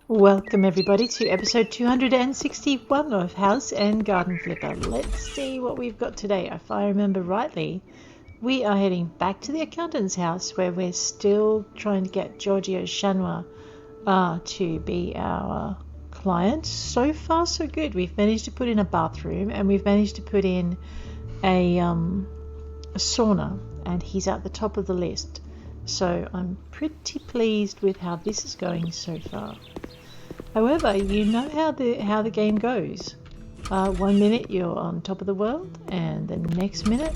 Welcome everybody to episode 261 of House and Garden Flipper. Let's see what we've got today. If I remember rightly, we are heading back to the accountant's house where we're still trying to get Giorgio Shanua to be our client. So far so good. We've managed to put in a bathroom and we've managed to put in a sauna, and he's at the top of the list. So I'm pretty pleased with how this is going so far. However, you know how the game goes. 1 minute you're on top of the world, and the next minute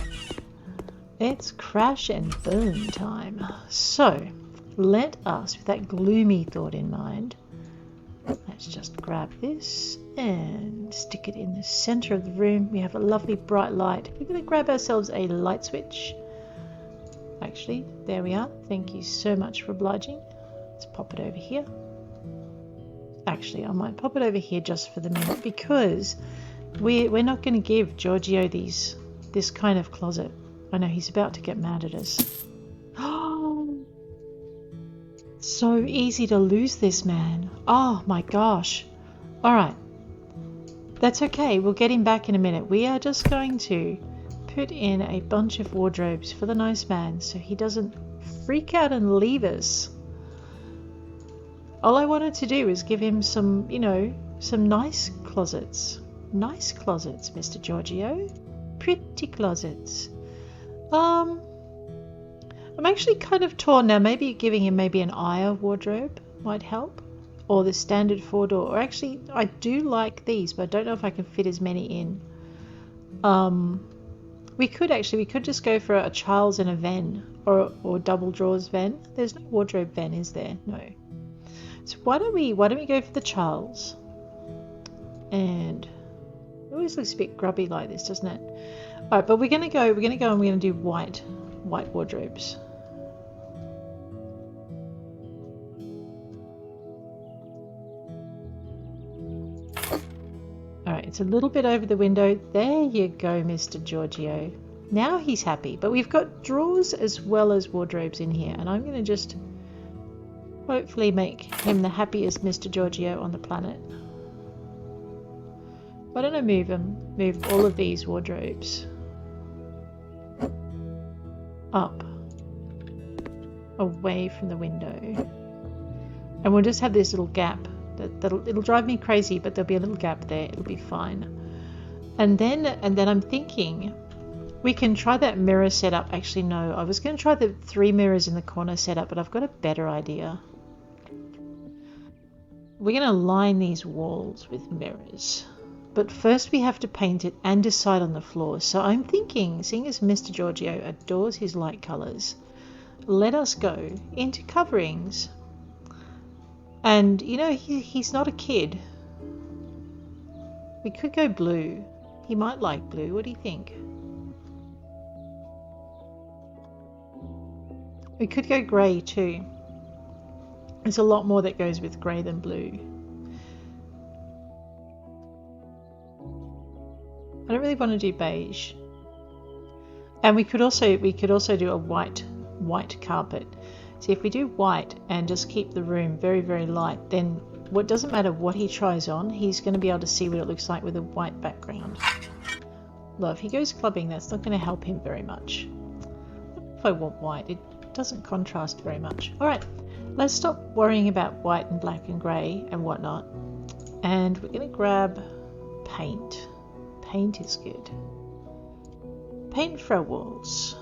it's crash and burn time. So let us, with that gloomy thought in mind, let's just grab this and stick it in the center of the room. We have a lovely bright light. We're going to grab ourselves a light switch. Actually, there we are. Thank you so much for obliging. Let's pop it over here. Actually, I might pop it over here just for the minute because we're not going to give Giorgio this kind of closet. I know he's about to get mad at us. Oh, so easy to lose this man. Oh my gosh. All right. That's okay. We'll get him back in a minute. We are just going to put in a bunch of wardrobes for the nice man so he doesn't freak out and leave us. All I wanted to do is give him some, some nice closets. Nice closets, Mr. Giorgio. Pretty closets. I'm actually kind of torn now. Maybe giving him an Aya wardrobe might help. Or the standard 4-door. Or actually, I do like these, but I don't know if I can fit as many in. We could just go for a Charles and a Ven. Or double drawers Ven. There's no wardrobe Ven, is there? No. So why don't we go for the Charles? And it always looks a bit grubby like this, doesn't it? All right, but we're gonna go and we're gonna do white wardrobes. All right, it's a little bit over the window. There you go, Mr. Giorgio. Now he's happy, but we've got drawers as well as wardrobes in here, and I'm gonna just hopefully make him the happiest Mr. Giorgio on the planet. Why don't I move all of these wardrobes up away from the window, and we'll just have this little gap. It'll drive me crazy, but there'll be a little gap there. It'll be fine. And then I'm thinking we can try that mirror setup. Actually, no, I was going to try the 3 mirrors in the corner setup, but I've got a better idea. We're going to line these walls with mirrors. But first we have to paint it and decide on the floor. So I'm thinking, seeing as Mr. Giorgio adores his light colours, let us go into coverings. And, he's not a kid. We could go blue. He might like blue. What do you think? We could go grey too. There's a lot more that goes with grey than blue. I don't really want to do beige. And we could also do a white carpet. See, if we do white and just keep the room very, very light, then what doesn't matter what he tries on, he's going to be able to see what it looks like with a white background. Well, if he goes clubbing, that's not going to help him very much. If I want white, it doesn't contrast very much. All right. Let's stop worrying about white and black and grey and whatnot. And we're going to grab paint. Paint is good. Paint for our walls.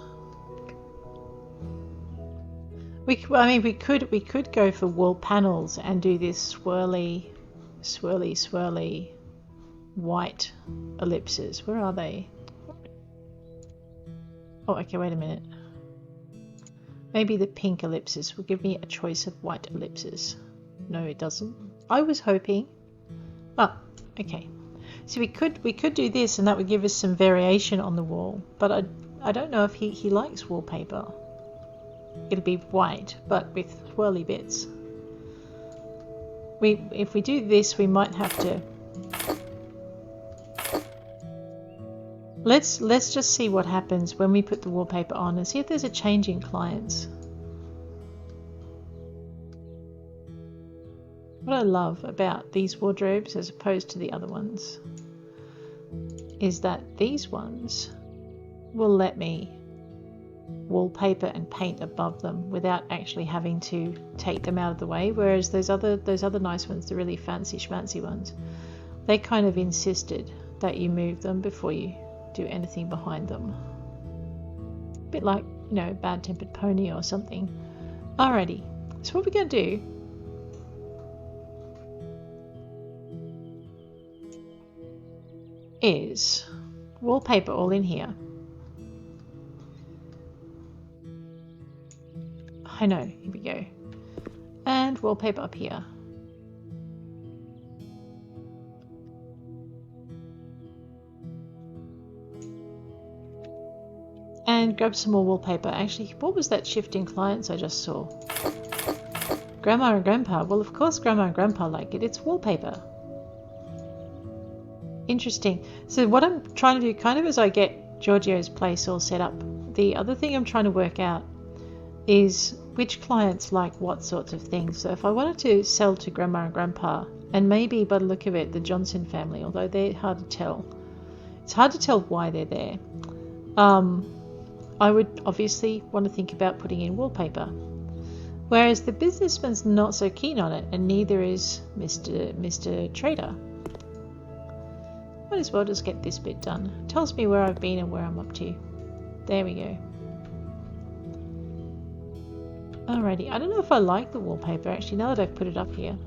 We could go for wall panels and do this swirly white ellipses. Where are they? Oh, okay, wait a minute. Maybe the pink ellipses will give me a choice of white ellipses. No, it doesn't. I was hoping. Oh, okay. So we could do this, and that would give us some variation on the wall. But I don't know if he likes wallpaper. It'll be white, but with swirly bits. If we do this, we might have to. Let's just see what happens when we put the wallpaper on and see if there's a change in clients. What I love about these wardrobes as opposed to the other ones is that these ones will let me wallpaper and paint above them without actually having to take them out of the way, whereas those other nice ones, the really fancy schmancy ones, they kind of insisted that you move them before you do anything behind them. A bit like, you know, a bad-tempered pony or something. Alrighty, so what we're going to do is wallpaper all in here. I know, here we go. And wallpaper up here. And grab some more wallpaper. Actually, what was that shift in clients I just saw? Grandma and Grandpa. Well, of course Grandma and Grandpa like it. It's wallpaper. Interesting. So what I'm trying to do kind of as I get Giorgio's place all set up, the other thing I'm trying to work out is which clients like what sorts of things. So if I wanted to sell to Grandma and Grandpa, and maybe by the look of it the Johnson family, although they're hard to tell, it's hard to tell why they're there, I would obviously want to think about putting in wallpaper, whereas the businessman's not so keen on it, and neither is Mr. Trader. Might as well just get this bit done. It tells me where I've been and where I'm up to. There we go. Alrighty, I don't know if I like the wallpaper actually now that I've put it up here.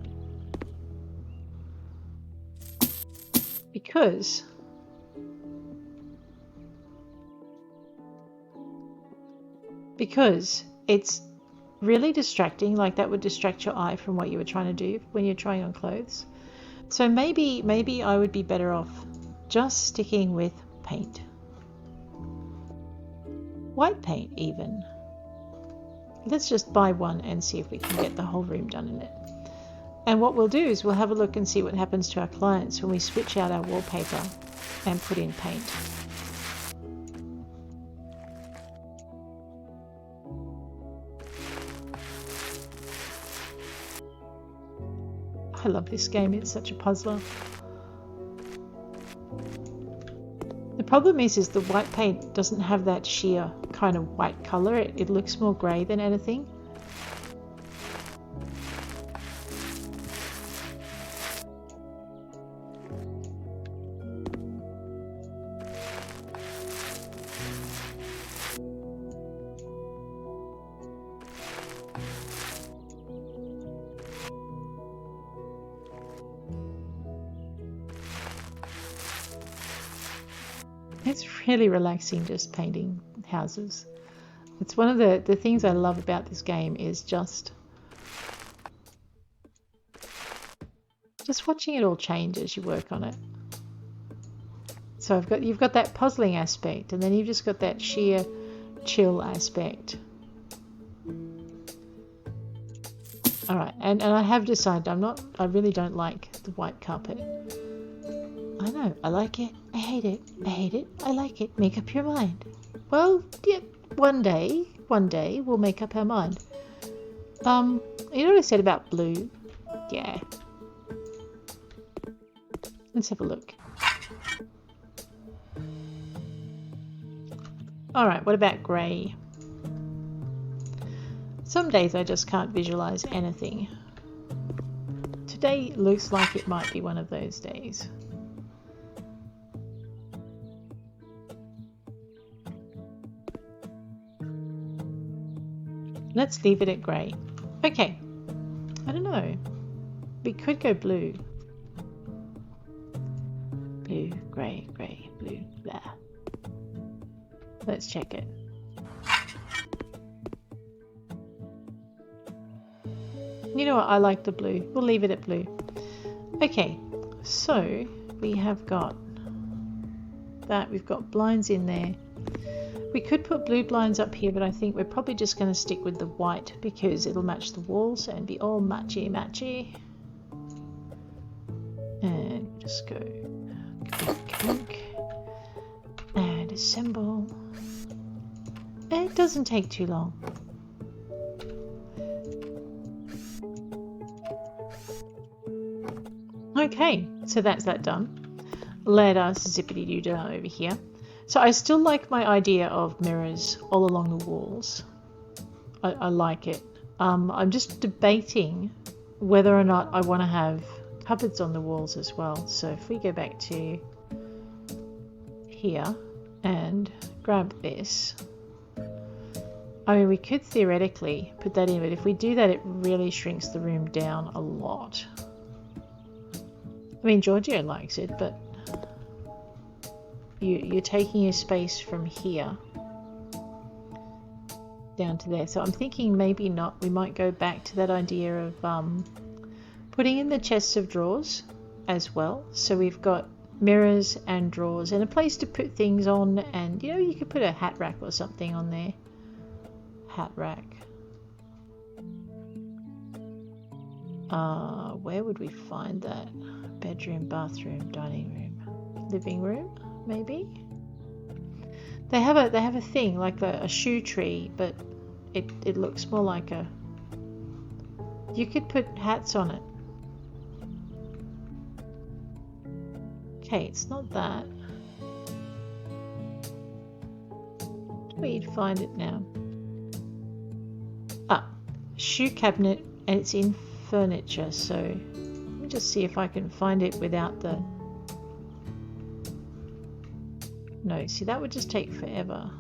Because it's really distracting, like that would distract your eye from what you were trying to do when you're trying on clothes. So maybe I would be better off just sticking with paint. White paint even. Let's just buy one and see if we can get the whole room done in it. And what we'll do is we'll have a look and see what happens to our clients when we switch out our wallpaper and put in paint. I love this game, it's such a puzzler. The problem is the white paint doesn't have that sheer kind of white colour. It looks more grey than anything. It's really relaxing just painting houses. It's one of the things I love about this game is just watching it all change as you work on it. So you've got that puzzling aspect, and then you've just got that sheer chill aspect. Alright, and I have decided I really don't like the white carpet. I know, I like it, I hate it, I hate it, I like it. Make up your mind. Well, yeah, one day we'll make up our mind. You know what I said about blue? Yeah. Let's have a look. Alright, what about grey? Some days I just can't visualize anything. Today looks like it might be one of those days. Let's leave it at grey. Okay. I don't know. We could go blue. Blue, grey, grey, blue, blah. Let's check it. You know what? I like the blue. We'll leave it at blue. Okay. So we have got that. We've got blinds in there. We could put blue blinds up here, but I think we're probably just going to stick with the white because it'll match the walls and be all matchy. And just go kabink, and assemble. It doesn't take too long. Okay, so that's that done. Let us zippity-doo down over here. So I still like my idea of mirrors all along the walls. I like it. I'm just debating whether or not I want to have cupboards on the walls as well. So if we go back to here and grab this, I mean, we could theoretically put that in, but if we do that, it really shrinks the room down a lot. I mean, Giorgio likes it, but you're taking your space from here down to there. So I'm thinking maybe not. We might go back to that idea of putting in the chests of drawers as well. So we've got mirrors and drawers and a place to put things on, and you know, you could put a hat rack or something on there. Hat rack. Where would we find that? Bedroom, bathroom, dining room, living room, maybe. They have a thing like a shoe tree, but it looks more like a. You could put hats on it. Okay, it's not that. Where you'd find it now? Ah, shoe cabinet, and it's in furniture. So let me just see if I can find it without the. No, see, that would just take forever.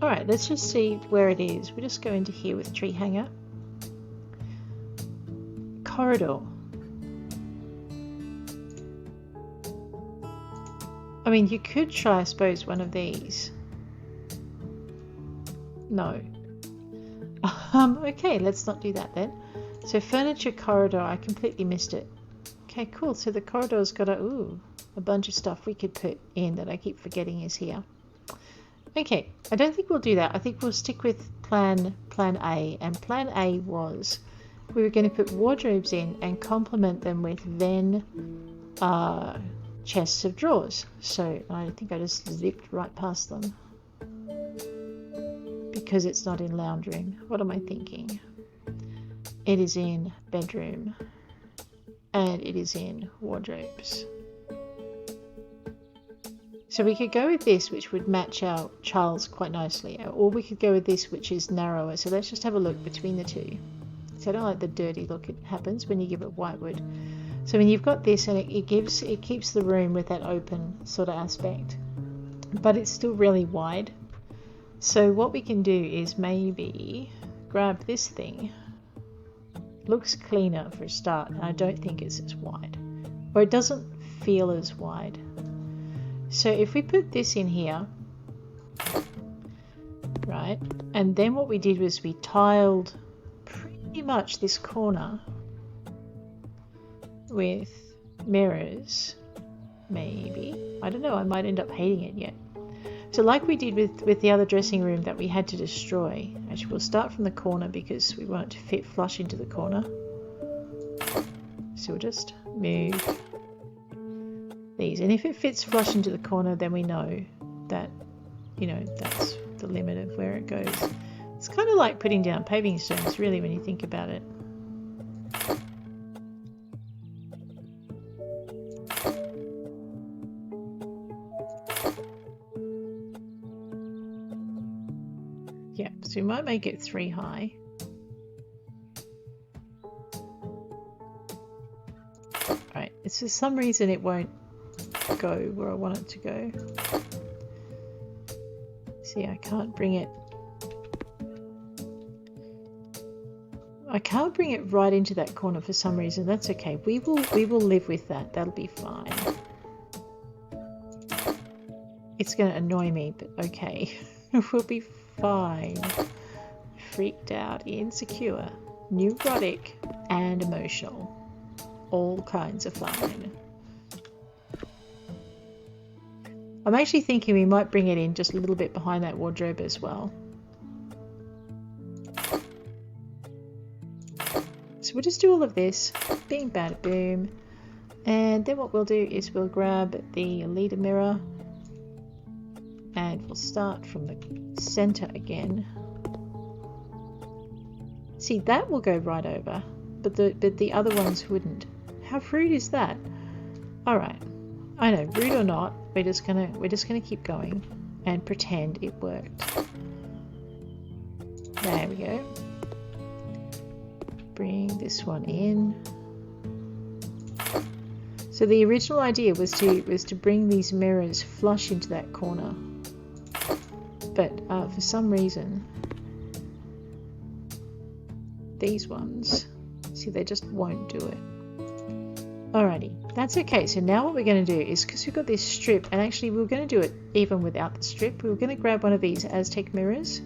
Alright, let's just see where it is. We just go into here with tree hanger. Corridor. I mean, you could try, I suppose, one of these. No. Okay, let's not do that then. So furniture corridor, I completely missed it. Okay, cool. So the corridor's got a bunch of stuff we could put in that I keep forgetting is here. Okay, I don't think we'll do that. I think we'll stick with plan A. And plan A was we were going to put wardrobes in and complement them with then chests of drawers. So I think I just zipped right past them because it's not in lounge room. What am I thinking? It is in bedroom and it is in wardrobes. So we could go with this, which would match our Charles quite nicely, or we could go with this, which is narrower. So let's just have a look between the two. So I don't like the dirty look it happens when you give it whitewood. So when you've got this, and it keeps the room with that open sort of aspect, but it's still really wide. So what we can do is maybe grab this thing. Looks cleaner for a start, and I don't think it's as wide, or it doesn't feel as wide. So if we put this in here, right, and then what we did was we tiled pretty much this corner with mirrors, maybe. I don't know, I might end up hating it yet. So like we did with the other dressing room that we had to destroy. Actually, we'll start from the corner because we want it to fit flush into the corner. So we'll just move these, and if it fits flush into the corner, then we know that, you know, that's the limit of where it goes. It's kind of like putting down paving stones, really, when you think about it. Yeah, so we might make it 3 high. Right, it's for some reason it won't go where I want it to go. See, I can't bring it right into that corner for some reason. That's okay. We will live with that. That'll be fine. It's going to annoy me, but okay. We'll be fine. Freaked out, insecure, neurotic, and emotional. All kinds of fun. I'm actually thinking we might bring it in just a little bit behind that wardrobe as well. So we'll just do all of this. Bing, bada, boom. And then what we'll do is we'll grab the leader mirror and we'll start from the center again. See, that will go right over, but the other ones wouldn't. How rude is that? All right, I know, rude or not, we're just gonna keep going and pretend it worked. There we go. Bring this one in. So the original idea was to bring these mirrors flush into that corner, but for some reason these ones, see, they just won't do it. Alrighty, that's okay. So now what we're going to do is, because we've got this strip, and actually we were going to do it even without the strip, we were going to grab one of these Aztec mirrors,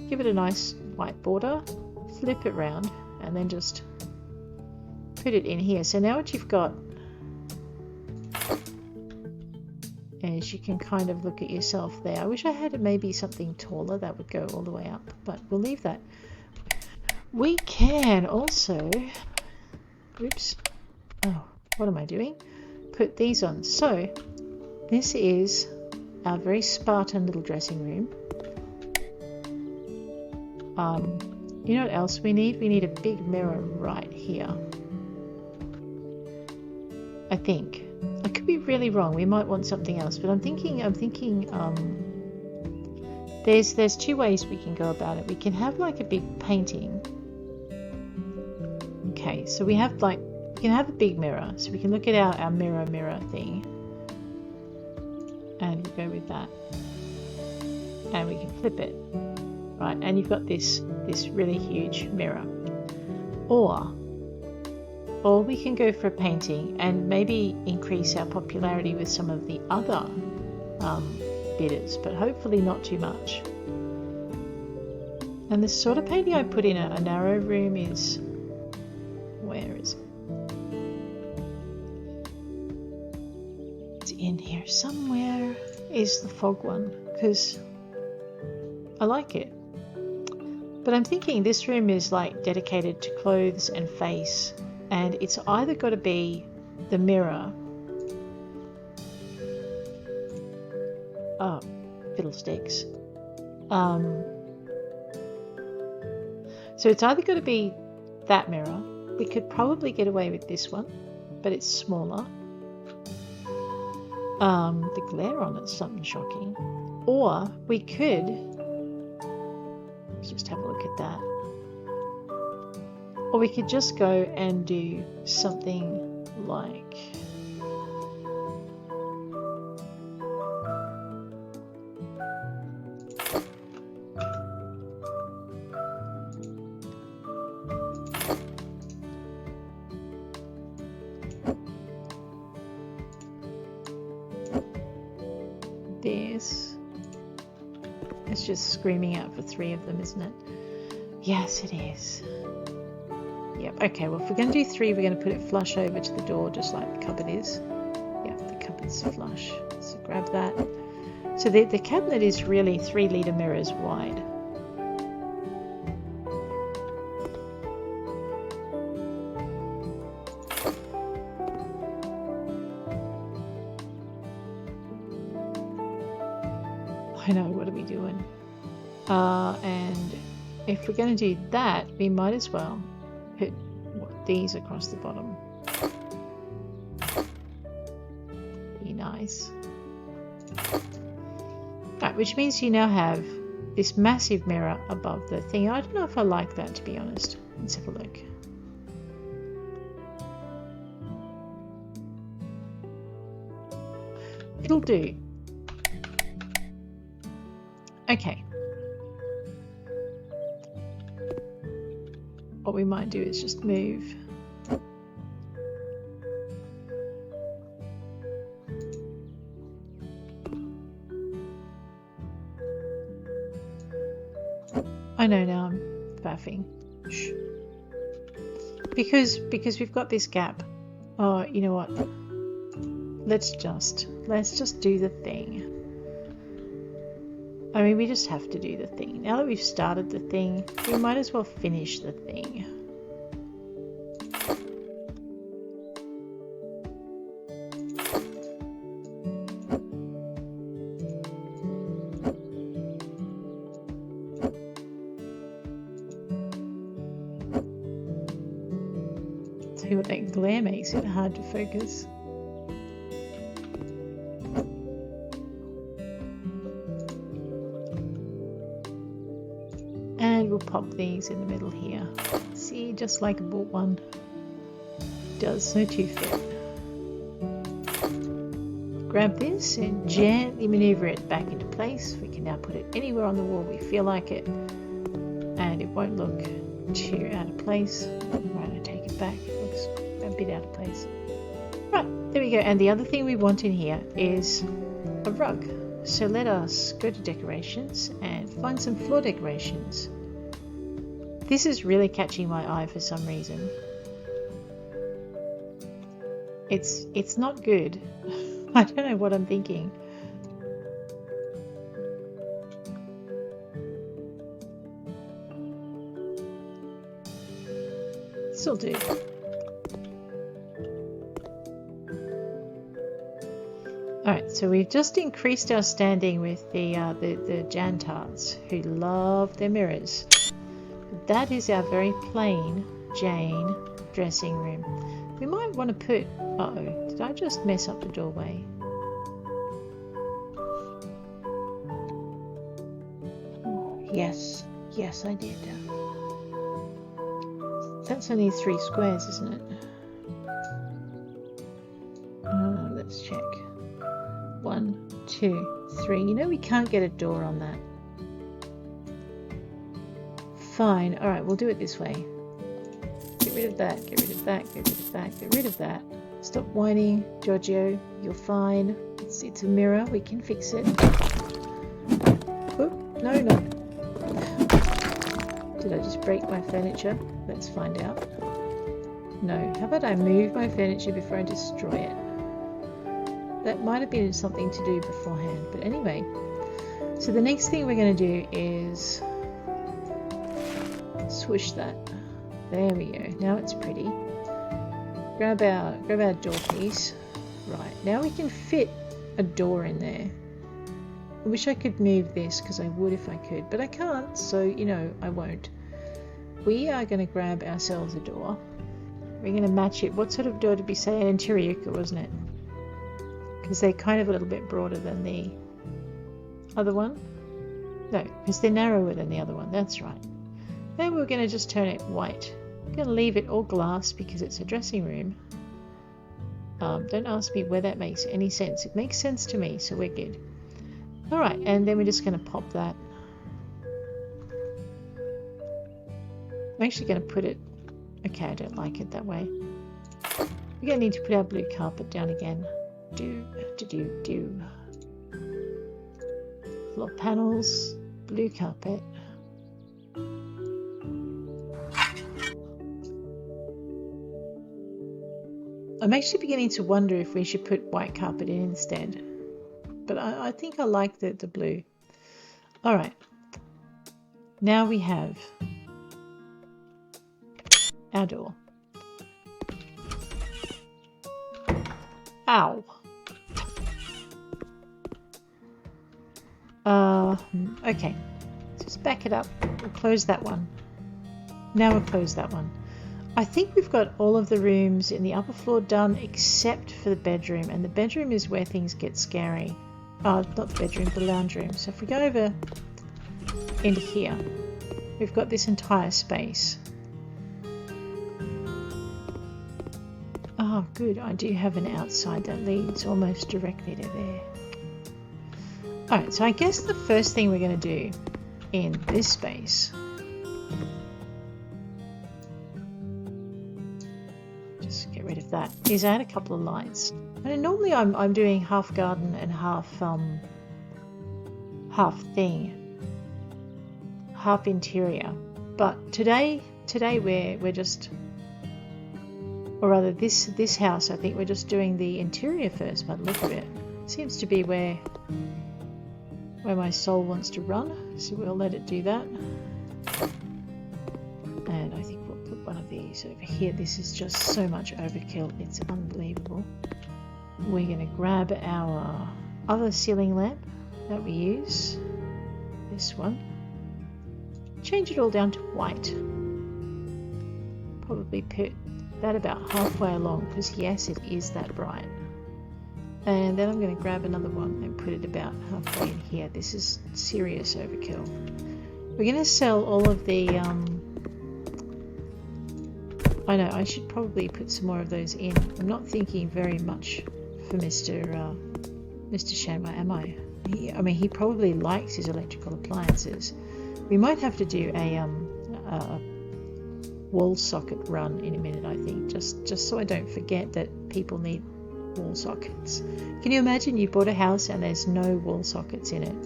give it a nice white border, flip it round, and then just put it in here. So now what you've got is you can kind of look at yourself there. I wish I had maybe something taller that would go all the way up, but we'll leave that. We can also, oops, oh, what am I doing? Put these on. So this is our very Spartan little dressing room. You know what else we need? We need a big mirror right here. I think. I could be really wrong. We might want something else, but I'm thinking there's two ways we can go about it. We can have like a big painting. Okay, so we have like, we can have a big mirror, so we can look at our mirror thing, and we go with that, and we can flip it, right? And you've got this really huge mirror, or we can go for a painting and maybe increase our popularity with some of the other bidders, but hopefully not too much. And the sort of painting I put in a narrow room is, where is it? It's in here somewhere, is the fog one, because I like it. But I'm thinking this room is like dedicated to clothes and face, and it's either got to be the mirror. Oh, fiddlesticks. So it's either got to be that mirror. We could probably get away with this one, but it's smaller. The glare on it's something shocking. Or we could, let's just have a look at that. Or we could just go and do something like, this. It's just screaming out for 3 of them, isn't it? Yes, it is. Yep, okay, well if we're going to do 3, we're going to put it flush over to the door, just like the cupboard is. Yep, the cupboard's flush. So grab that. So the cabinet is really 3 litre mirrors wide. I know, what are we doing? And if we're going to do that, we might as well put these across the bottom. Be nice. Right, which means you now have this massive mirror above the thing. I don't know if I like that, to be honest. Let's have a look. It'll do. Okay. What we might do is just move. I know now I'm faffing. Shh. Because we've got this gap. Oh, you know what? Let's just do the thing. I mean, we just have to do the thing. Now that we've started the thing, we might as well finish the thing. see what that glare makes it hard to focus. And we'll pop these in the middle here. See, just like I bought one. Does so too fit. Grab this and gently maneuver it back into place. We can now put it anywhere on the wall we feel like it, and it won't look too out of place. Right, I take it back. It looks a bit out of place. Right, there we go. And the other thing we want in here is a rug. So let us go to decorations and find some floor decorations. This is really catching my eye for some reason. It's not good. I don't know what I'm thinking. This'll do. Alright, so we've just increased our standing with the Jantards, who love their mirrors. That is our very plain Jane dressing room. We might want to put... Uh-oh, did I just mess up the doorway? Yes, I did. That's only 3 squares, isn't it? Let's check. 1, 2, 3. You know we can't get a door on that. Fine. Alright, we'll do it this way. Get rid of that, get rid of that, get rid of that, get rid of that. Stop whining, Giorgio. You're fine. It's a mirror. We can fix it. Oop, no. Did I just break my furniture? Let's find out. No. How about I move my furniture before I destroy it? That might have been something to do beforehand. But anyway. So the next thing we're going to do is swoosh that. There we go. Now it's pretty. Grab our door piece. Right, now we can fit a door in there. I wish I could move this because I would if I could, but I can't, so you know I won't. We are going to grab ourselves a door. We're going to match it. What sort of door did we say? An interior, wasn't it? Because they're kind of a little bit broader than the other one. No, because they're narrower than the other one. That's right. Then we're going to just turn it white. I'm going to leave it all glass because it's a dressing room. Don't ask me where that makes any sense. It makes sense to me, so we're good. Alright, and then we're just going to pop that. I'm actually going to put it... Okay, I don't like it that way. We're going to need to put our blue carpet down again. Do. Floor panels, blue carpet. I'm actually beginning to wonder if we should put white carpet in instead. But I think I like the blue. Alright. Now we have our door. Ow. Okay. Just back it up. We'll close that one. Now we'll close that one. I think we've got all of the rooms in the upper floor done except for the bedroom, and the bedroom is where things get scary. Not the bedroom, the lounge room. So if we go over into here, we've got this entire space. Oh good, I do have an outside that leads almost directly to there. Alright, so I guess the first thing we're going to do in this space... Just get rid of that. Is add a couple of lights. And normally I'm doing half garden and half interior. But today we're just, or rather this house I think we're just doing the interior first. By the look of it, seems to be where my soul wants to run. So we'll let it do that. And I think we'll put one of these over here. This is just so much overkill. It's unbelievable. We're going to grab our other ceiling lamp that we use. This one. Change it all down to white. Probably put that about halfway along, because yes, it is that bright. And then I'm going to grab another one and put it about halfway in here. This is serious overkill. We're going to sell all of the I know I should probably put some more of those in. I'm not thinking very much for Mr. Shanua, am I? I mean, he probably likes his electrical appliances. We might have to do a wall socket run in a minute, I think, just so I don't forget that people need wall sockets. Can you imagine you bought a house and there's no wall sockets in it?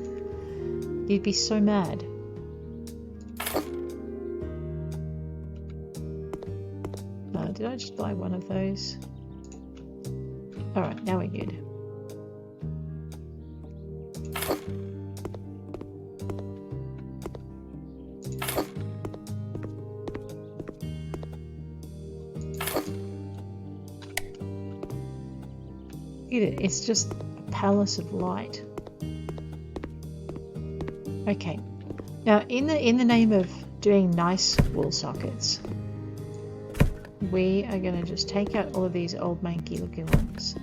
You'd be so mad. Did I just buy one of those? Alright, now we're good. It's just a palace of light. Okay, now in the name of doing nice wall sockets, we are going to just take out all of these old manky looking ones.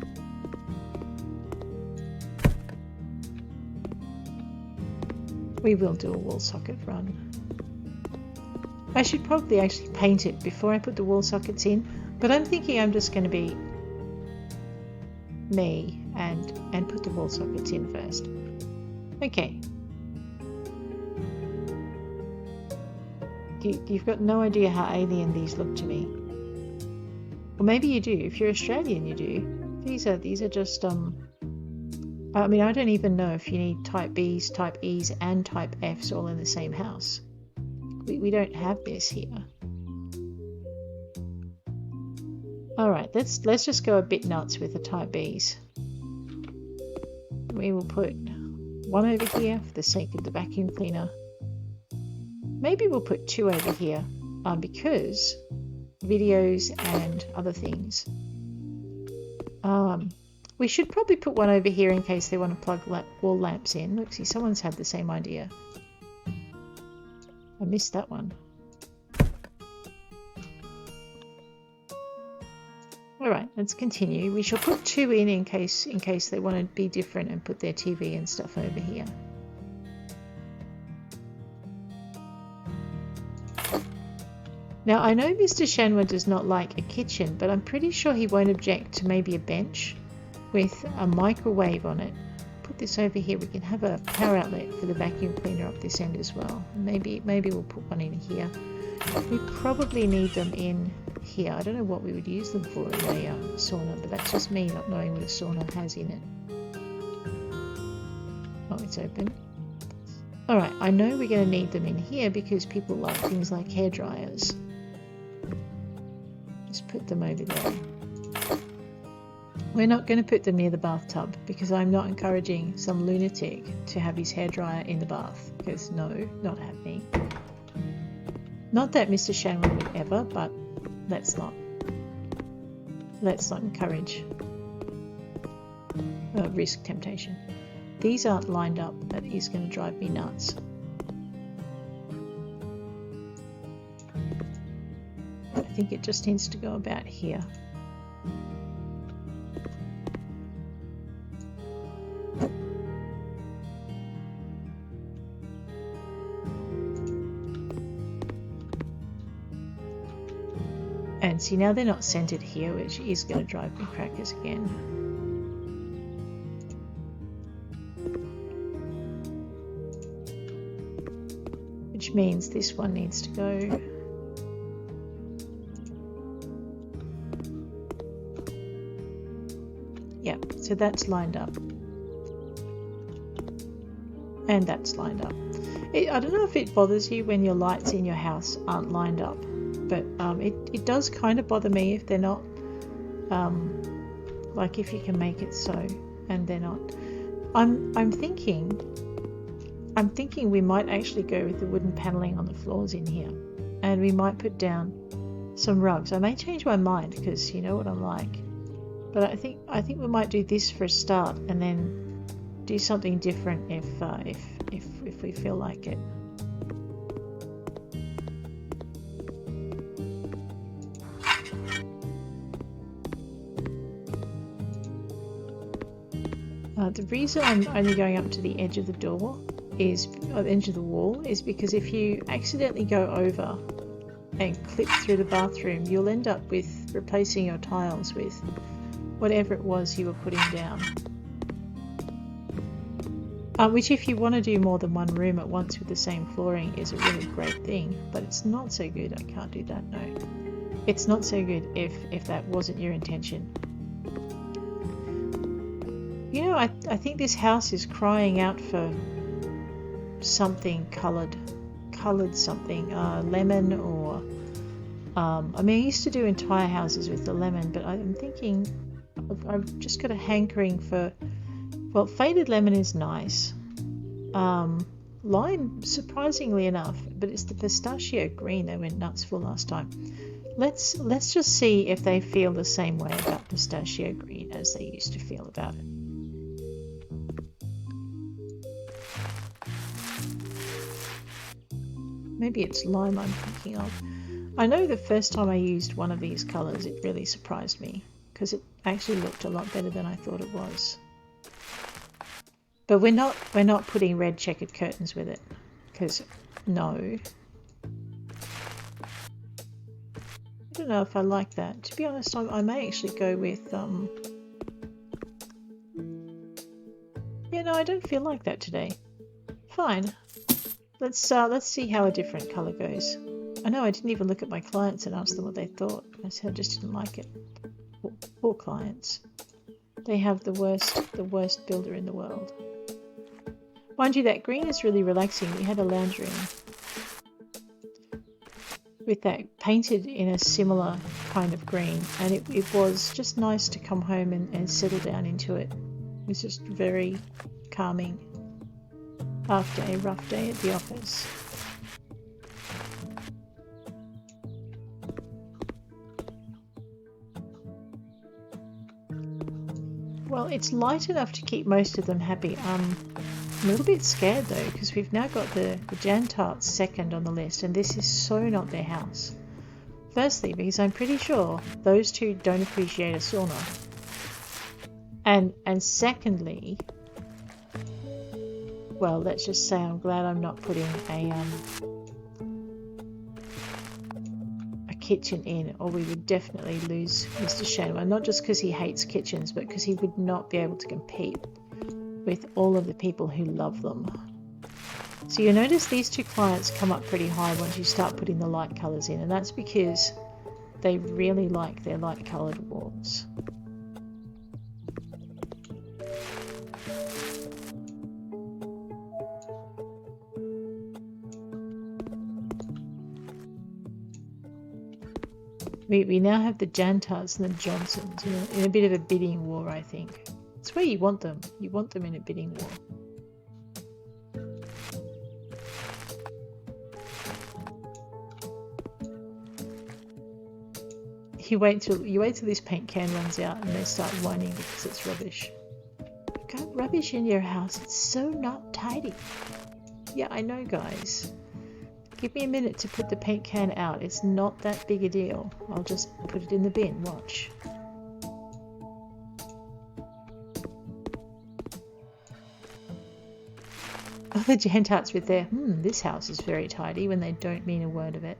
We will do a wall socket run. I should probably actually paint it before I put the wall sockets in, but I'm thinking I'm just going to be me and put the wall sockets in first. Okay. You've got no idea how alien these look to me. Or maybe you do. If you're Australian, you do. These are just I mean, I don't even know if you need type Bs, type Es and type Fs all in the same house. We don't have this here. Alright, let's just go a bit nuts with the type Bs. We will put one over here for the sake of the vacuum cleaner. Maybe we'll put two over here because videos and other things. We should probably put one over here in case they want to plug wall lamps in. Look, see, someone's had the same idea. I missed that one. Alright, let's continue. We shall put two in case they want to be different and put their TV and stuff over here. Now, I know Mr. Shanua does not like a kitchen, but I'm pretty sure he won't object to maybe a bench with a microwave on it. Put this over here. We can have a power outlet for the vacuum cleaner up this end as well. Maybe we'll put one in here. We probably need them in here. I don't know what we would use them for in a sauna, but that's just me not knowing what a sauna has in it. Oh, it's open. Alright, I know we're going to need them in here because people like things like hair dryers. Just put them over there. We're not going to put them near the bathtub because I'm not encouraging some lunatic to have his hairdryer in the bath. Because no, not happening. Not that Mr. Shanua would ever, but let's not encourage risk temptation. These aren't lined up. That is going to drive me nuts. I think it just needs to go about here. And see, now they're not centered here, which is going to drive me crackers again. Which means this one needs to go. Yep, so that's lined up. And that's lined up. I don't know if it bothers you when your lights in your house aren't lined up, but it does kind of bother me if they're not. Like if you can make it so and they're not. I'm thinking we might actually go with the wooden paneling on the floors in here, and we might put down some rugs. I may change my mind because you know what I'm like, but I think we might do this for a start and then do something different if we feel like it. The reason I'm only going up to the edge of the door is, or the edge of the wall, is because if you accidentally go over and clip through the bathroom, you'll end up with replacing your tiles with whatever it was you were putting down. Which, if you want to do more than one room at once with the same flooring, is a really great thing, but it's not so good. I can't do that, no. It's not so good if that wasn't your intention. You know, I think this house is crying out for something coloured something, lemon, or I mean, I used to do entire houses with the lemon, but I'm thinking I've just got a hankering for, well, faded lemon is nice, lime surprisingly enough, but it's the pistachio green they went nuts for last time. Let's just see if they feel the same way about pistachio green as they used to feel about it. Maybe it's lime I'm thinking of. I know the first time I used one of these colours, it really surprised me because it actually looked a lot better than I thought it was. But we're not putting red checkered curtains with it, because no. I don't know if I like that. To be honest, I may actually go with yeah, no, I don't feel like that today. Fine. Let's see how a different colour goes. I know I didn't even look at my clients and ask them what they thought. I said I just didn't like it. Poor clients. They have the worst builder in the world. Mind you, that green is really relaxing. We had a lounge room with that painted in a similar kind of green, and it was just nice to come home and settle down into it. It was just very calming after a rough day at the office. Well, it's light enough to keep most of them happy. I'm a little bit scared though, because we've now got the Jantarts second on the list, and this is so not their house. Firstly, because I'm pretty sure those two don't appreciate a sauna. And secondly, well, let's just say I'm glad I'm not putting a kitchen in, or we would definitely lose Mr. Shanua. Not just because he hates kitchens, but because he would not be able to compete with all of the people who love them. So you notice these two clients come up pretty high once you start putting the light colours in, and that's because they really like their light coloured walls. We now have the Jantarts and the Johnsons, you know, in a bit of a bidding war, I think. It's where you want them. You want them in a bidding war. You wait till this paint can runs out and they start whining because it's rubbish. You've got rubbish in your house. It's so not tidy. Yeah, I know, guys. Give me a minute to put the paint can out. It's not that big a deal. I'll just put it in the bin. Watch. Oh, the Jantarts with their, this house is very tidy, when they don't mean a word of it.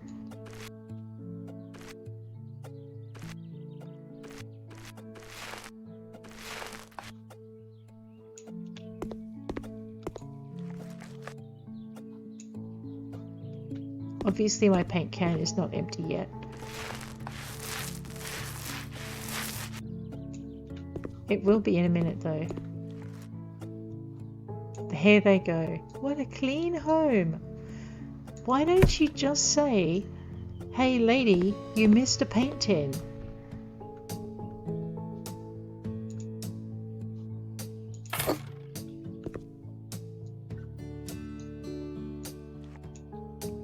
Obviously my paint can is not empty yet. It will be in a minute though. Here they go. What a clean home. Why don't you just say, hey lady, you missed a paint tin?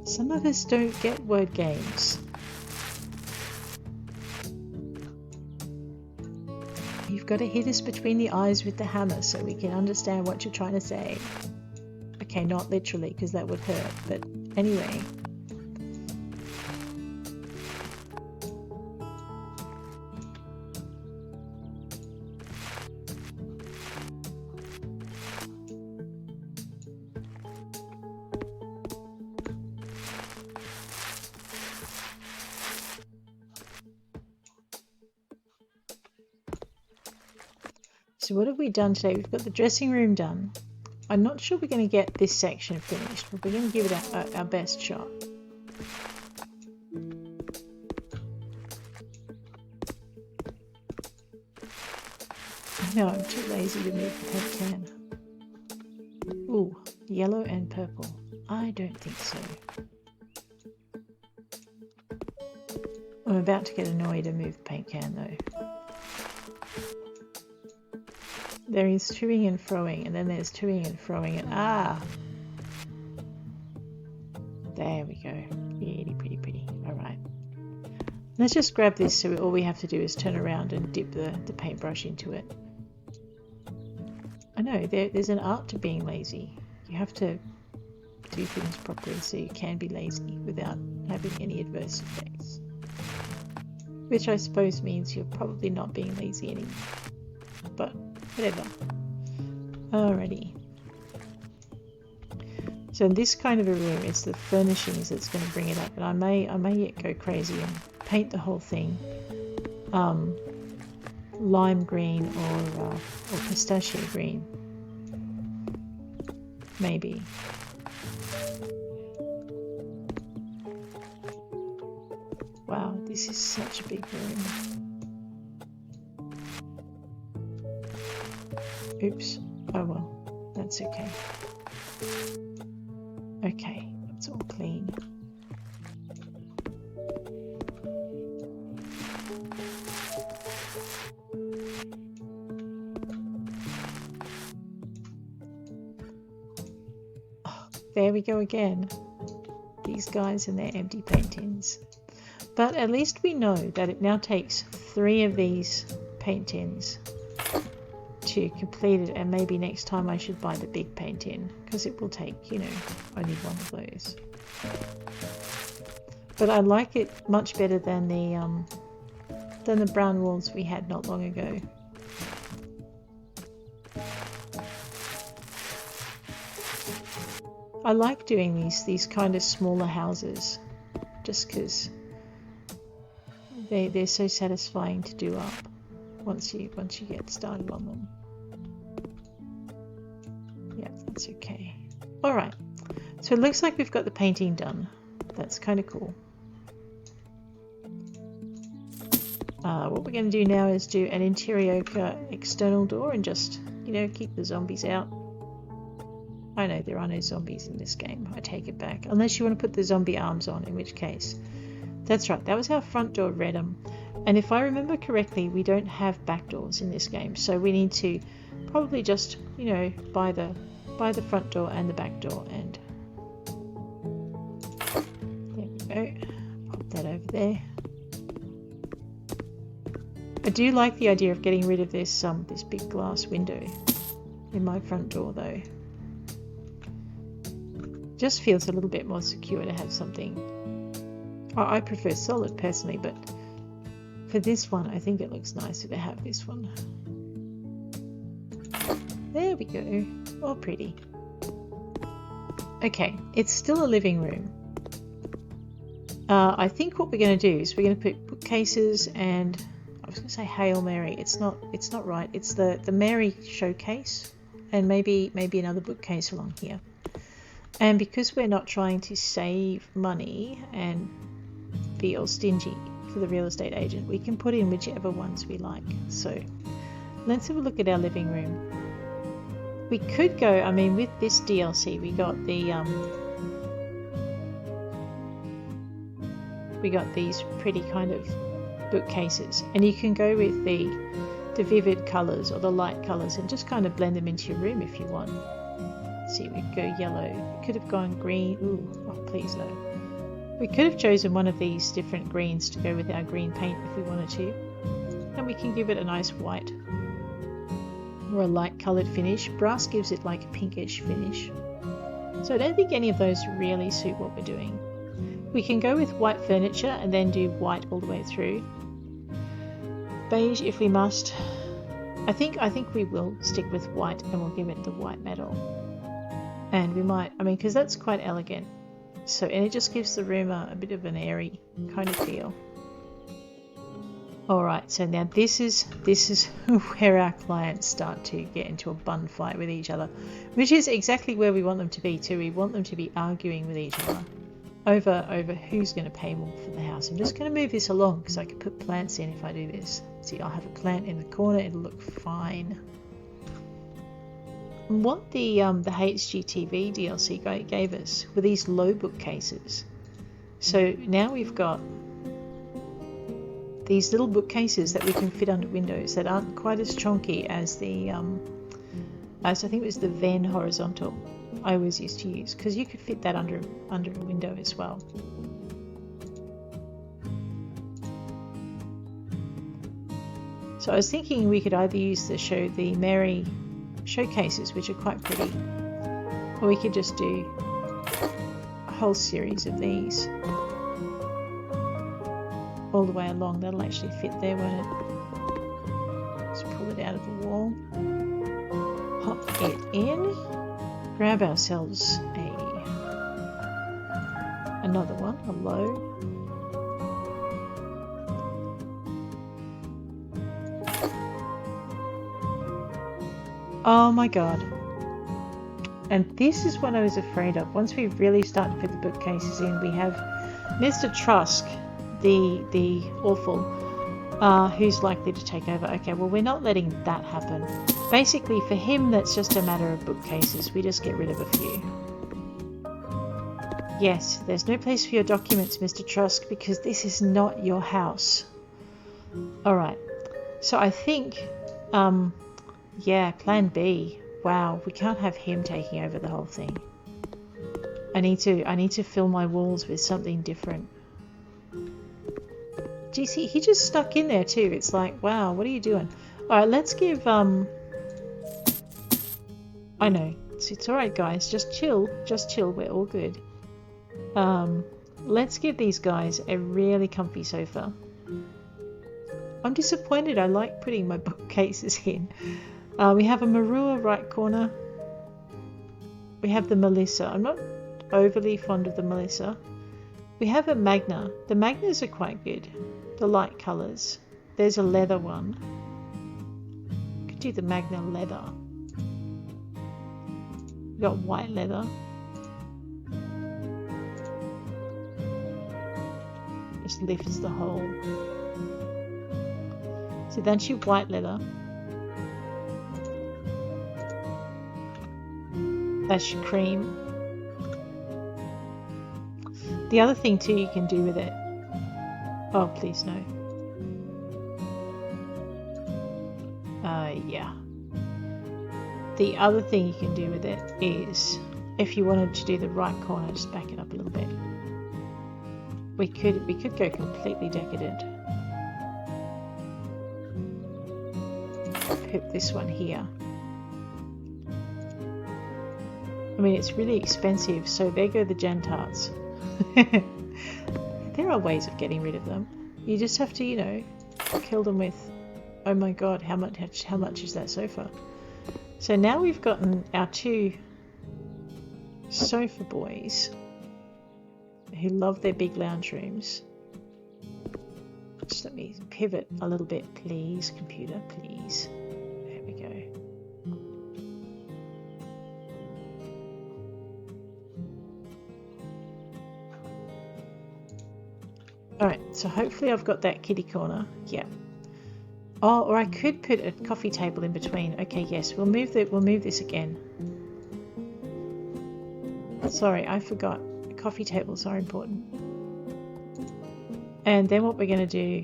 Some of us don't get word games. You've got to hit us between the eyes with the hammer so we can understand what you're trying to say. Okay, not literally, because that would hurt, but anyway. So what have we done today? We've got the dressing room done. I'm not sure we're going to get this section finished, but we're going to give it our best shot. No, I'm too lazy to move the paint can. Ooh, yellow and purple. I don't think so. I'm about to get annoyed and move the paint can though. There is toing and froing, and then there's toing and froing, and there we go. Pretty, pretty. Alright. Let's just grab this so all we have to do is turn around and dip the paintbrush into it. I know, there's an art to being lazy. You have to do things properly so you can be lazy without having any adverse effects. Which I suppose means you're probably not being lazy anymore. But whatever. Alrighty. So in this kind of a room, it's the furnishings that's going to bring it up. And I may yet go crazy and paint the whole thing lime green or pistachio green. Maybe. Wow, this is such a big room. Oops. Oh well, that's okay. Okay, it's all clean. Oh, there we go again. These guys and their empty paint tins. But at least we know that it now takes 3 of these paint tins to complete it, and maybe next time I should buy the big paint tin because it will take, you know, only one of those. But I like it much better than the brown walls we had not long ago. I like doing these kind of smaller houses just because they're so satisfying to do up once you get started on them. Yeah, that's okay. Alright, so it looks like we've got the painting done. That's kind of cool. What we're going to do now is do an interior external door and just, you know, keep the zombies out. I know there are no zombies in this game. I take it back. Unless you want to put the zombie arms on, in which case. That's right, that was our front door, Redham. And if I remember correctly, we don't have back doors in this game, so we need to probably just, you know, buy the front door and the back door, and there we go. Pop that over there. I do like the idea of getting rid of this big glass window in my front door, though. Just feels a little bit more secure to have something. I prefer solid personally, but for this one, I think it looks nicer to have this one. There we go. All pretty. Okay, it's still a living room. I think what we're going to do is we're going to put bookcases and I was going to say Hail Mary. It's not right. It's the Mary showcase and maybe another bookcase along here. And because we're not trying to save money and be all stingy for the real estate agent, we can put in whichever ones we like. So let's have a look at our living room. We could go, I mean, with this DLC we got these pretty kind of bookcases, and you can go with the vivid colours or the light colours and just kind of blend them into your room if you want. Let's see, we could go yellow, we could have gone green. Ooh, oh please no. We could have chosen one of these different greens to go with our green paint if we wanted to, and we can give it a nice white or a light coloured finish. Brass gives it like a pinkish finish, so I don't think any of those really suit what we're doing. We can go with white furniture and then do white all the way through. Beige if we must. I think we will stick with white and we'll give it the white metal. And we might, I mean, because that's quite elegant. So, and it just gives the room a bit of an airy kind of feel. Alright, so now this is where our clients start to get into a bun fight with each other, which is exactly where we want them to be too. We want them to be arguing with each other over who's going to pay more for the house. I'm just going to move this along because I can put plants in if I do this. See, I'll have a plant in the corner, it'll look fine. And what the HGTV DLC guy gave us were these low bookcases. So now we've got these little bookcases that we can fit under windows that aren't quite as chunky as the as I think it was the Van horizontal I always used to use, because you could fit that under a window as well. So I was thinking we could either use the Mary showcases, which are quite pretty, or we could just do a whole series of these all the way along. That'll actually fit there, won't it? Let's pull it out of the wall, pop it in, grab ourselves another one, a low. Oh my god. And this is what I was afraid of. Once we really start to put the bookcases in, we have Mr. Trusk, the awful, who's likely to take over. Okay, well, we're not letting that happen. Basically, for him, that's just a matter of bookcases. We just get rid of a few. Yes, there's no place for your documents, Mr. Trusk, because this is not your house. Alright, so I think, yeah, plan B. Wow, we can't have him taking over the whole thing. I need to fill my walls with something different. Geez, he just stuck in there too. It's like, wow, what are you doing? Alright, let's give, I know, it's alright guys, just chill, we're all good. Let's give these guys a really comfy sofa. I'm disappointed, I like putting my bookcases in. We have a Marua right corner. We have the Melissa. I'm not overly fond of the Melissa. We have a Magna. The Magnas are quite good. The light colours. There's a leather one. Could do the Magna leather. We've got white leather. Just lifts the whole. So that's your white leather. That's your cream. The other thing too you can do with it. Oh, please no. Yeah. The other thing you can do with it is, if you wanted to do the right corner, just back it up a little bit. We could go completely decadent. Put this one here. I mean, it's really expensive, so there go the Jantarts. There are ways of getting rid of them. You just have to, you know, kill them with, oh my god, how much is that sofa? So now we've gotten our two sofa boys who love their big lounge rooms. Just let me pivot a little bit, please, computer, please. There we go. Alright, so hopefully I've got that kitty corner. Yeah. Oh, or I could put a coffee table in between. Okay, yes, we'll move this again. Sorry, I forgot. Coffee tables are important. And then what we're going to do...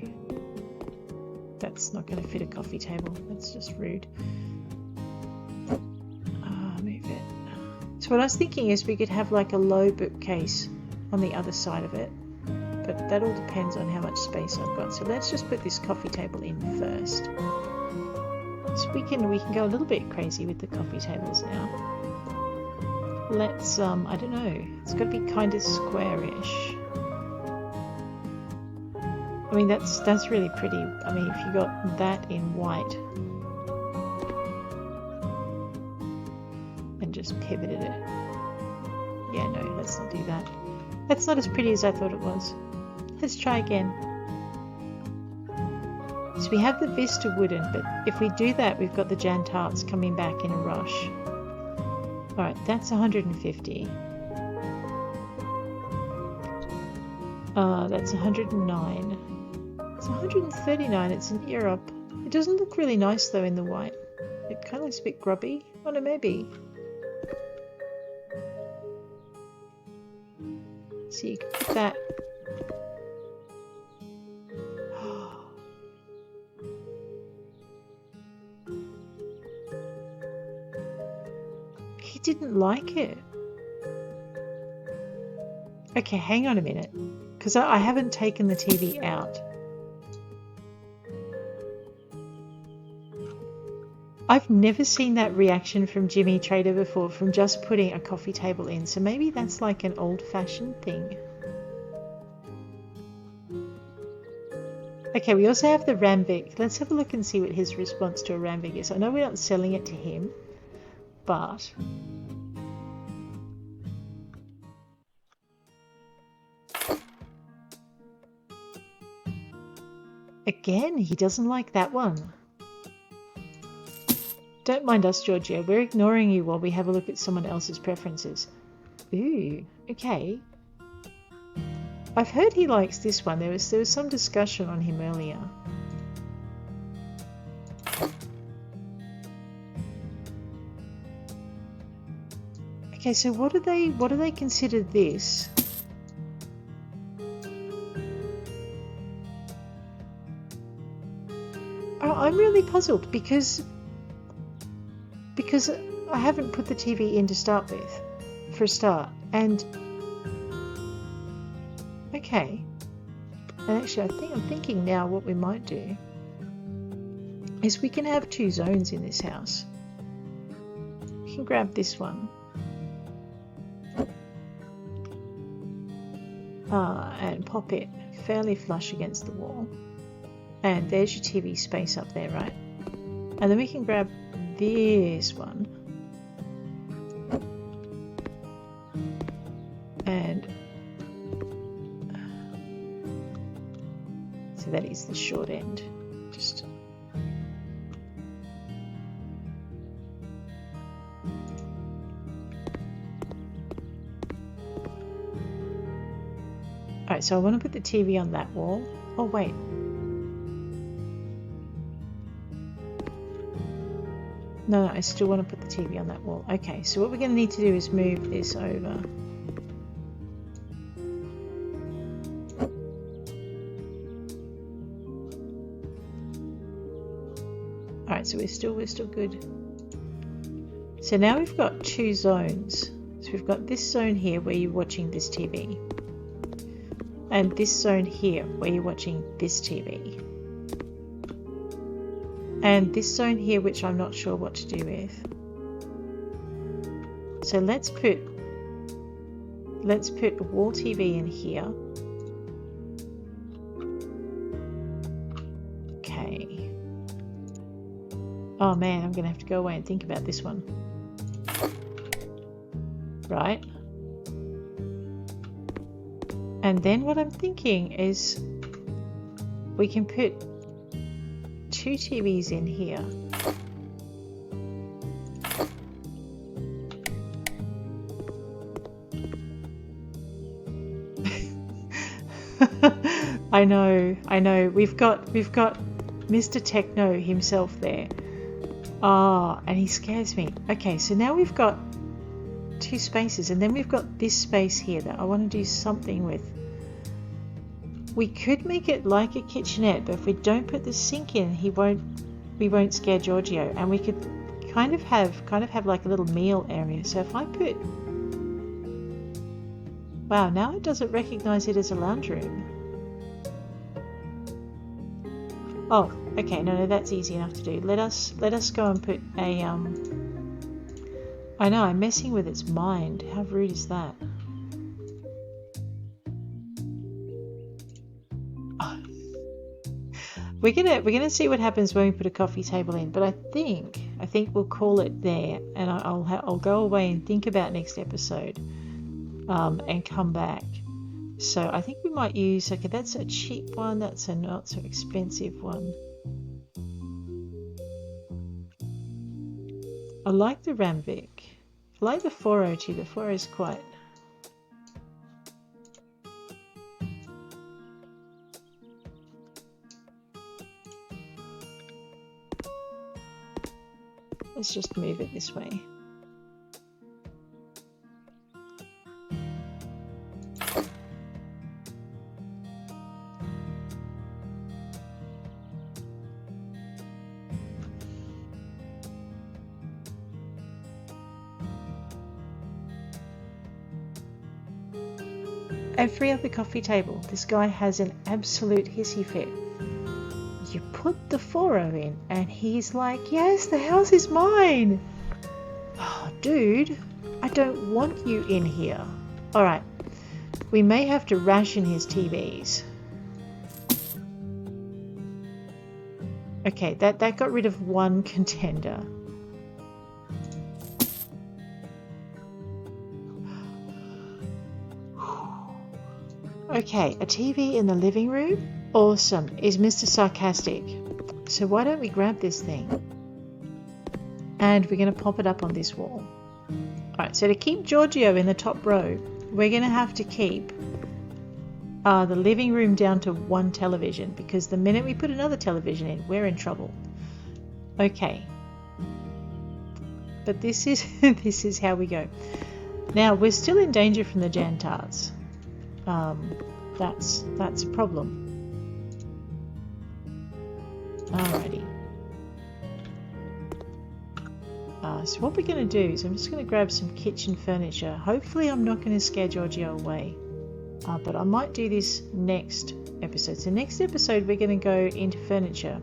That's not going to fit a coffee table. That's just rude. Move it. So what I was thinking is we could have like a low bookcase on the other side of it. But that all depends on how much space I've got. So let's just put this coffee table in first. So we can go a little bit crazy with the coffee tables now. Let's I don't know. It's got to be kind of squarish. I mean that's really pretty. I mean if you got that in white and just pivoted it. Yeah, no, let's not do that. That's not as pretty as I thought it was. Let's try again. So we have the Vista wooden, but if we do that, we've got the Jan tarts coming back in a rush. Alright, that's 150. That's 109. It's 139, it's in Europe. It doesn't look really nice though in the white. It kind of looks a bit grubby. Oh no, maybe. So you can put that. He didn't like it. Okay, hang on a minute. Because I haven't taken the TV out. I've never seen that reaction from Jimmy Trader before, from just putting a coffee table in. So maybe that's like an old-fashioned thing. Okay, we also have the Ramvik. Let's have a look and see what his response to a Ramvik is. I know we're not selling it to him, but... Again, he doesn't like that one. Don't mind us, Giorgio. We're ignoring you while we have a look at someone else's preferences. Ooh, okay. I've heard he likes this one. There was some discussion on him earlier. Okay, so what do they consider this? Oh, I'm really puzzled because I haven't put the TV in to start with, for a start, and okay. And actually, I'm thinking now what we might do is we can have two zones in this house. We can grab this one. And pop it fairly flush against the wall. And there's your TV space up there, right? And then we can grab this one. And so that is the short end. Just alright, so I want to put the TV on that wall. Oh wait. No, I still want to put the TV on that wall. Okay, so what we're going to need to do is move this over. Alright, so we're still good. So now we've got two zones. So we've got this zone here where you're watching this TV. And this zone here where you're watching this TV. And this zone here, which I'm not sure what to do with. So let's put a wall TV in here. Okay. Oh man, I'm gonna have to go away and think about this one. Right. And then what I'm thinking is we can put two TVs in here. I know. We've got Mr. Techno himself there. Ah, and he scares me. Okay, so now we've got two spaces, and then we've got this space here that I want to do something with. We could make it like a kitchenette, but if we don't put the sink in, we won't scare Giorgio, and we could kind of have like a little meal area. So if I put, wow, now it doesn't recognize it as a lounge room. Oh, okay, no, that's easy enough to do. Let us go and put a I know, I'm messing with its mind. How rude is that? We're gonna see what happens when we put a coffee table in, but I think we'll call it there, and I'll go away and think about next episode, and come back. So I think we might use, okay, that's a cheap one, that's a not so expensive one. I like the Ramvic. I like the 402. The 4 is quite... Let's just move it this way. Every other coffee table, this guy has an absolute hissy fit. You put the 40 in and he's like, yes, the house is mine. Oh, dude, I don't want you in here. All right, we may have to ration his TVs. Okay, that got rid of one contender. Okay, a TV in the living room? Awesome, is Mr. Sarcastic. So why don't we grab this thing? And we're going to pop it up on this wall. Alright, so to keep Giorgio in the top row, we're going to have to keep the living room down to one television, because the minute we put another television in, we're in trouble. Okay. But this is this is how we go. Now, we're still in danger from the Jantards. That's a problem. Alrighty. So what we're going to do is I'm just going to grab some kitchen furniture. Hopefully I'm not going to scare Giorgio away. But I might do this next episode. So next episode we're going to go into furniture.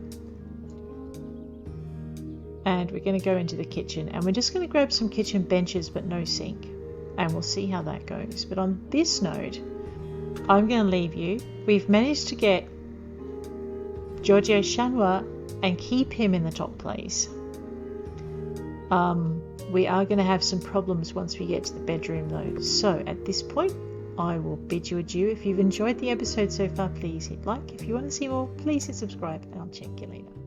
And we're going to go into the kitchen. And we're just going to grab some kitchen benches but no sink. And we'll see how that goes. But on this note, I'm going to leave you. We've managed to get Giorgio Shanua and keep him in the top place. We are going to have some problems once we get to the bedroom though. So at this point, I will bid you adieu. If you've enjoyed the episode so far, please hit like. If you want to see more, please hit subscribe, and I'll check you later.